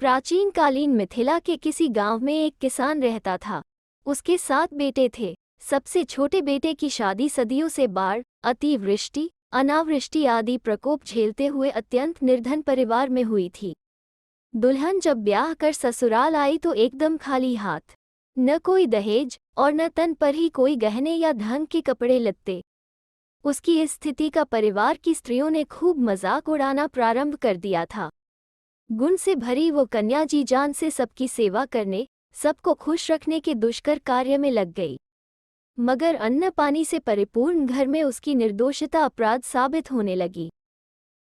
प्राचीन कालीन मिथिला के किसी गांव में एक किसान रहता था। उसके 7 बेटे थे। सबसे छोटे बेटे की शादी सदियों से बाढ़, अतिवृष्टि, अनावृष्टि आदि प्रकोप झेलते हुए अत्यंत निर्धन परिवार में हुई थी। दुल्हन जब ब्याह कर ससुराल आई तो एकदम खाली हाथ, न कोई दहेज और न तन पर ही कोई गहने या ढंग के कपड़े लत्ते। उसकी इस स्थिति का परिवार की स्त्रियों ने खूब मजाक उड़ाना प्रारंभ कर दिया था। गुण से भरी वो कन्या जी जान से सबकी सेवा करने, सबको खुश रखने के दुष्कर कार्य में लग गई। मगर अन्न पानी से परिपूर्ण घर में उसकी निर्दोषता अपराध साबित होने लगी।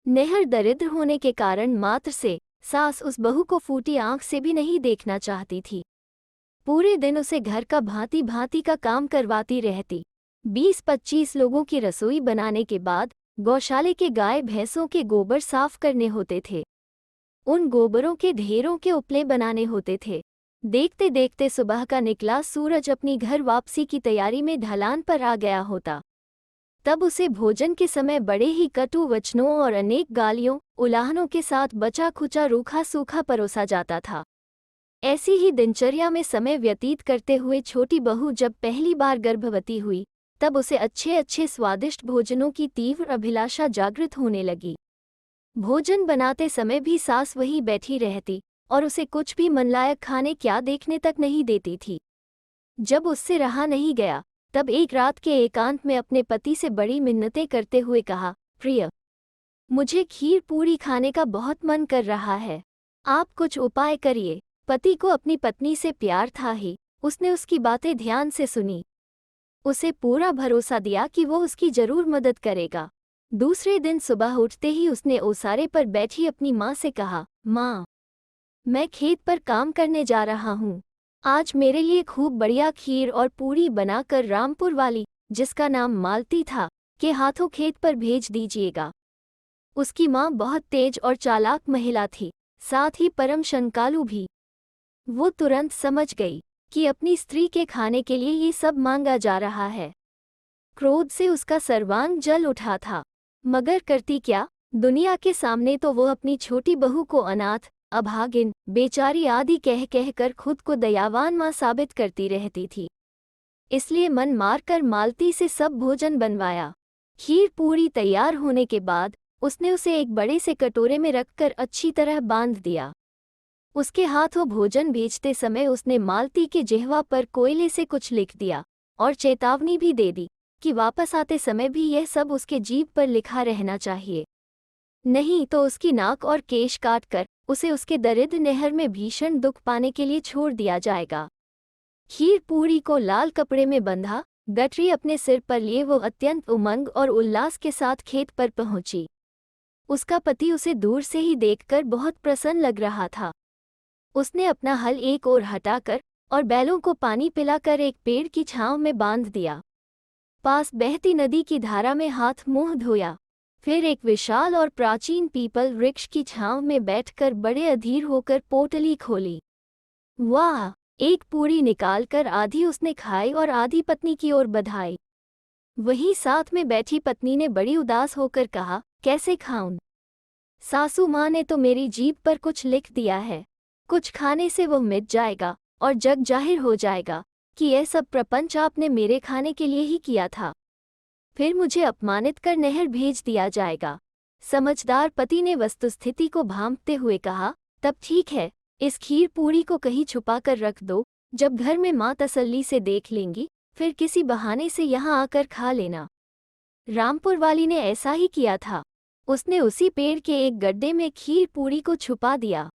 नेहर दरिद्र होने के कारण मात्र से सास उस बहू को फूटी आंख से भी नहीं देखना चाहती थी। पूरे दिन उसे घर का भांति भांति का काम करवाती रहती। 20-25 लोगों की रसोई बनाने के बाद गौशाले के गाय भैंसों के गोबर साफ करने होते थे। उन गोबरों के ढेरों के उपले बनाने होते थे। देखते देखते सुबह का निकला सूरज अपनी घर वापसी की तैयारी में ढलान पर आ गया होता। तब उसे भोजन के समय बड़े ही कटु वचनों और अनेक गालियों, उलाहनों के साथ बचा खुचा रूखा सूखा परोसा जाता था। ऐसी ही दिनचर्या में समय व्यतीत करते हुए छोटी बहू जब पहली बार गर्भवती हुई, तब उसे अच्छे अच्छे स्वादिष्ट भोजनों की तीव्र अभिलाषा जागृत होने लगी। भोजन बनाते समय भी सास वहीं बैठी रहती और उसे कुछ भी मनलायक खाने क्या देखने तक नहीं देती थी। जब उससे रहा नहीं गया, तब एक रात के एकांत में अपने पति से बड़ी मिन्नतें करते हुए कहा, प्रिय, मुझे खीर पूरी खाने का बहुत मन कर रहा है, आप कुछ उपाय करिए। पति को अपनी पत्नी से प्यार था ही, उसने उसकी बातें ध्यान से सुनी। उसे पूरा भरोसा दिया कि वो उसकी जरूर मदद करेगा। दूसरे दिन सुबह उठते ही उसने ओसारे पर बैठी अपनी माँ से कहा, माँ, मैं खेत पर काम करने जा रहा हूँ। आज मेरे लिए खूब बढ़िया खीर और पूरी बनाकर रामपुर वाली, जिसका नाम मालती था, के हाथों खेत पर भेज दीजिएगा। उसकी माँ बहुत तेज और चालाक महिला थी, साथ ही परम शंकालु भी। वो तुरंत समझ गई कि अपनी स्त्री के खाने के लिए ये सब मांगा जा रहा है। क्रोध से उसका सर्वांग जल उठा था, मगर करती क्या। दुनिया के सामने तो वो अपनी छोटी बहू को अनाथ, अभागिन, बेचारी आदि कह कह कर खुद को दयावान माँ साबित करती रहती थी। इसलिए मन मारकर मालती से सब भोजन बनवाया। खीर पूरी तैयार होने के बाद उसने उसे एक बड़े से कटोरे में रखकर अच्छी तरह बांध दिया। उसके हाथों भोजन भेजते समय उसने मालती के जिह्वा पर कोयले से कुछ लिख दिया और चेतावनी भी दे दी कि वापस आते समय भी यह सब उसके जीभ पर लिखा रहना चाहिए, नहीं तो उसकी नाक और केश काटकर उसे उसके दरिद्र नहर में भीषण दुख पाने के लिए छोड़ दिया जाएगा। खीर पूरी को लाल कपड़े में बंधा, गठरी अपने सिर पर लिए वो अत्यंत उमंग और उल्लास के साथ खेत पर पहुंची। उसका पति उसे दूर से ही देखकर बहुत प्रसन्न लग रहा था। उसने अपना हल एक ओर हटाकर और बैलों को पानी पिलाकर एक पेड़ की छांव में बांध दिया। पास बहती नदी की धारा में हाथ मुंह धोया, फिर एक विशाल और प्राचीन पीपल वृक्ष की छांव में बैठकर बड़े अधीर होकर पोटली खोली। वाह! एक पूरी निकालकर आधी उसने खाई और आधी पत्नी की ओर बधाई। वहीं साथ में बैठी पत्नी ने बड़ी उदास होकर कहा, कैसे खाऊं? सासू माँ ने तो मेरी जीभ पर कुछ लिख दिया है, कुछ खाने से वो मिट जाएगा और जग जाहिर हो जाएगा कि यह सब प्रपंच आपने मेरे खाने के लिए ही किया था। फिर मुझे अपमानित कर नहर भेज दिया जाएगा। समझदार पति ने वस्तुस्थिति को भांपते हुए कहा, तब ठीक है, इस खीर पूरी को कहीं छुपा कर रख दो, जब घर में माँ तसल्ली से देख लेंगी, फिर किसी बहाने से यहाँ आकर खा लेना। रामपुर वाली ने ऐसा ही किया था। उसने उसी पेड़ के एक गड्ढे में खीर पूरी को छुपा दिया।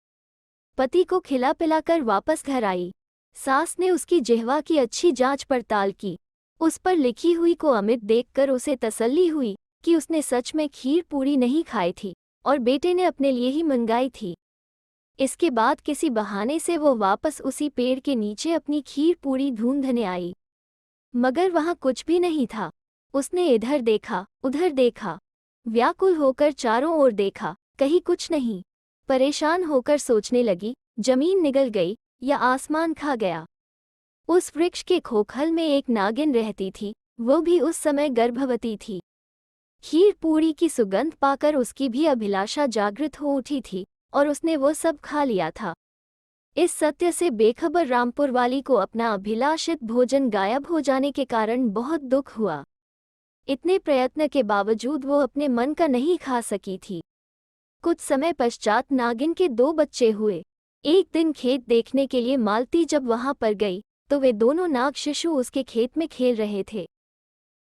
पति को खिला पिलाकर वापस घर आई। सास ने उसकी जिह्वा की अच्छी जांच पड़ताल की। उस पर लिखी हुई को अमित देखकर उसे तसल्ली हुई कि उसने सच में खीर पूरी नहीं खाई थी और बेटे ने अपने लिए ही मंगाई थी। इसके बाद किसी बहाने से वो वापस उसी पेड़ के नीचे अपनी खीर पूरी ढूंढने आई, मगर वहां कुछ भी नहीं था। उसने इधर देखा, उधर देखा, व्याकुल होकर चारों ओर देखा, कहीं कुछ नहीं। परेशान होकर सोचने लगी, जमीन निगल गई या आसमान खा गया। उस वृक्ष के खोखल में एक नागिन रहती थी, वो भी उस समय गर्भवती थी। खीर पूरी की सुगंध पाकर उसकी भी अभिलाषा जागृत हो उठी थी और उसने वो सब खा लिया था। इस सत्य से बेखबर रामपुर वाली को अपना अभिलाषित भोजन गायब हो जाने के कारण बहुत दुख हुआ। इतने प्रयत्न के बावजूद वो अपने मन का नहीं खा सकी थी। कुछ समय पश्चात नागिन के 2 बच्चे हुए। एक दिन खेत देखने के लिए मालती जब वहां पर गई तो वे दोनों नाग शिशु उसके खेत में खेल रहे थे।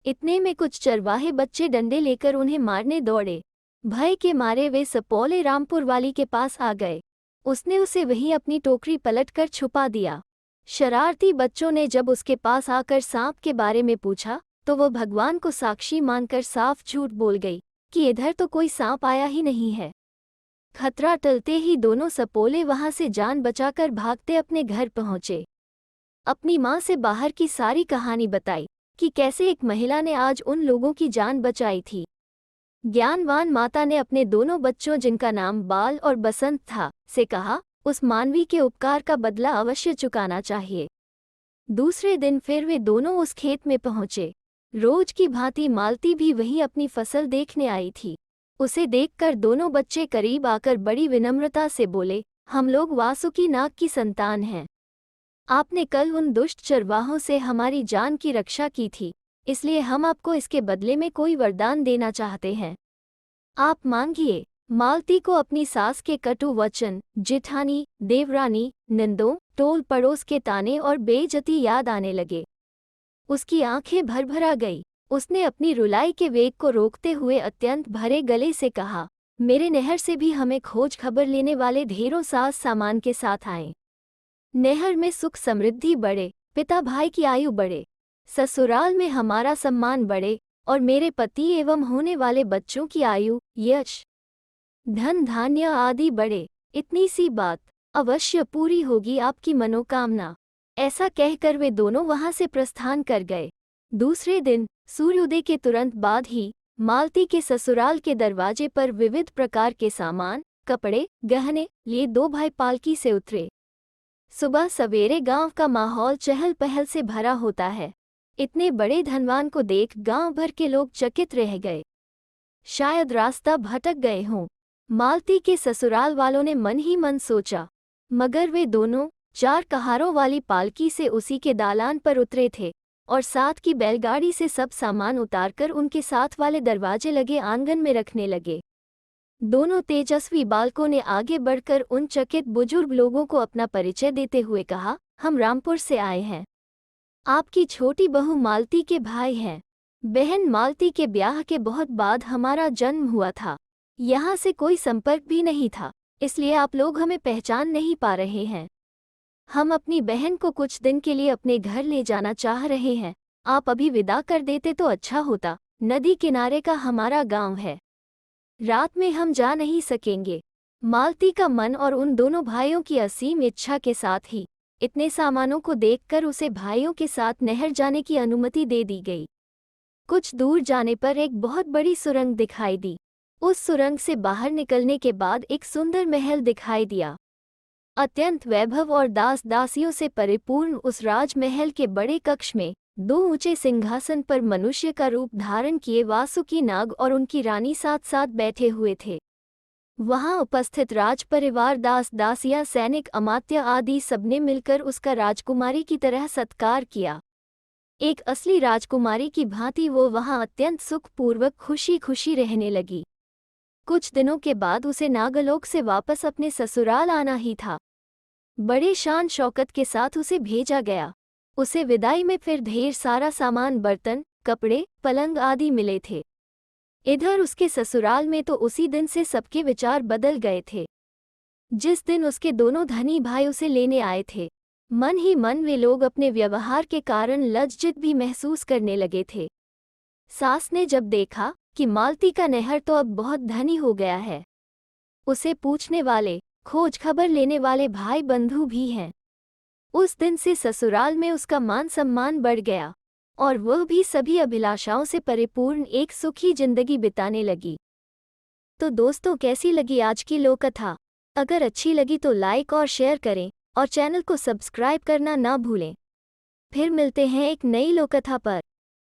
इतने में कुछ चरवाहे बच्चे डंडे लेकर उन्हें मारने दौड़े। भय के मारे वे सपौले रामपुर वाली के पास आ गए। उसने उसे वहीं अपनी टोकरी पलटकर छुपा दिया। शरारती बच्चों ने जब उसके पास आकर सांप के बारे में पूछा तो वो भगवान को साक्षी मानकर साफ झूठ बोल गई कि इधर तो कोई सांप आया ही नहीं है। खतरा टलते ही दोनों सपोले वहां से जान बचाकर भागते अपने घर पहुंचे। अपनी मां से बाहर की सारी कहानी बताई कि कैसे एक महिला ने आज उन लोगों की जान बचाई थी। ज्ञानवान माता ने अपने दोनों बच्चों, जिनका नाम बाल और बसंत था, से कहा, उस मानवी के उपकार का बदला अवश्य चुकाना चाहिए। दूसरे दिन फिर वे दोनों उस खेत में पहुंचे। रोज की भांति मालती भी वहीं अपनी फसल देखने आई थी। उसे देखकर दोनों बच्चे करीब आकर बड़ी विनम्रता से बोले, हम लोग वासुकी नाग की संतान हैं। आपने कल उन दुष्ट चरवाहों से हमारी जान की रक्षा की थी, इसलिए हम आपको इसके बदले में कोई वरदान देना चाहते हैं। आप मांगिए। मालती को अपनी सास के कटु वचन, जिठानी, देवरानी, निंदों, टोल पड़ोस के ताने और बेइज्जती याद आने लगे। उसकी आंखें भरभरा गई। उसने अपनी रुलाई के वेग को रोकते हुए अत्यंत भरे गले से कहा, मेरे नहर से भी हमें खोज खबर लेने वाले ढेरों साज सामान के साथ आए। नहर में सुख समृद्धि बढ़े, पिता भाई की आयु बढ़े, ससुराल में हमारा सम्मान बढ़े और मेरे पति एवं होने वाले बच्चों की आयु, यश, धन धान्य आदि बढ़े। इतनी सी बात अवश्य पूरी होगी आपकी मनोकामना। ऐसा कहकर वे दोनों वहां से प्रस्थान कर गए। दूसरे दिन सूर्योदय के तुरंत बाद ही मालती के ससुराल के दरवाजे पर विविध प्रकार के सामान, कपड़े, गहने लिए 2 भाई पालकी से उतरे। सुबह सवेरे गांव का माहौल चहल पहल से भरा होता है। इतने बड़े धनवान को देख गांव भर के लोग चकित रह गए। शायद रास्ता भटक गए हों। मालती के ससुराल वालों ने मन ही मन सोचा, मगर वे दोनों 4 कहारों वाली पालकी से उसी के दालान पर उतरे थे और साथ की बैलगाड़ी से सब सामान उतारकर उनके साथ वाले दरवाजे लगे आंगन में रखने लगे। दोनों तेजस्वी बालकों ने आगे बढ़कर उन चकित बुजुर्ग लोगों को अपना परिचय देते हुए कहा, हम रामपुर से आए हैं। आपकी छोटी बहू मालती के भाई हैं। बहन मालती के ब्याह के बहुत बाद हमारा जन्म हुआ था। यहाँ से कोई संपर्क भी नहीं था, इसलिए आप लोग हमें पहचान नहीं पा रहे हैं। हम अपनी बहन को कुछ दिन के लिए अपने घर ले जाना चाह रहे हैं। आप अभी विदा कर देते तो अच्छा होता। नदी किनारे का हमारा गांव है। रात में हम जा नहीं सकेंगे। मालती का मन और उन दोनों भाइयों की असीम इच्छा के साथ ही इतने सामानों को देखकर उसे भाइयों के साथ नहर जाने की अनुमति दे दी गई। कुछ दूर जाने पर एक बहुत बड़ी सुरंग दिखाई दी। उस सुरंग से बाहर निकलने के बाद एक सुंदर महल दिखाई दिया। अत्यंत वैभव और दास दासियों से परिपूर्ण उस राजमहल के बड़े कक्ष में 2 ऊंचे सिंहासन पर मनुष्य का रूप धारण किए वासुकी नाग और उनकी रानी साथ साथ बैठे हुए थे। वहां उपस्थित राज परिवार, दास दासियां, सैनिक, अमात्य आदि सबने मिलकर उसका राजकुमारी की तरह सत्कार किया। एक असली राजकुमारी की भांति वो वहां अत्यंत सुखपूर्वक खुशी खुशी रहने लगी। कुछ दिनों के बाद उसे नागलोक से वापस अपने ससुराल आना ही था। बड़े शान शौकत के साथ उसे भेजा गया। उसे विदाई में फिर ढेर सारा सामान, बर्तन, कपड़े, पलंग आदि मिले थे। इधर उसके ससुराल में तो उसी दिन से सबके विचार बदल गए थे। जिस दिन उसके दोनों धनी भाई उसे लेने आए थे, मन ही मन वे लोग अपने व्यवहार के कारण लज्जित भी महसूस करने लगे थे। सास ने जब देखा कि मालती का नहर तो अब बहुत धनी हो गया है, उसे पूछने वाले, खोज खबर लेने वाले भाई बंधु भी हैं, उस दिन से ससुराल में उसका मान सम्मान बढ़ गया और वह भी सभी अभिलाषाओं से परिपूर्ण एक सुखी जिंदगी बिताने लगी। तो दोस्तों, कैसी लगी आज की लोककथा? अगर अच्छी लगी तो लाइक और शेयर करें और चैनल को सब्सक्राइब करना ना भूलें। फिर मिलते हैं एक नई लोककथा पर।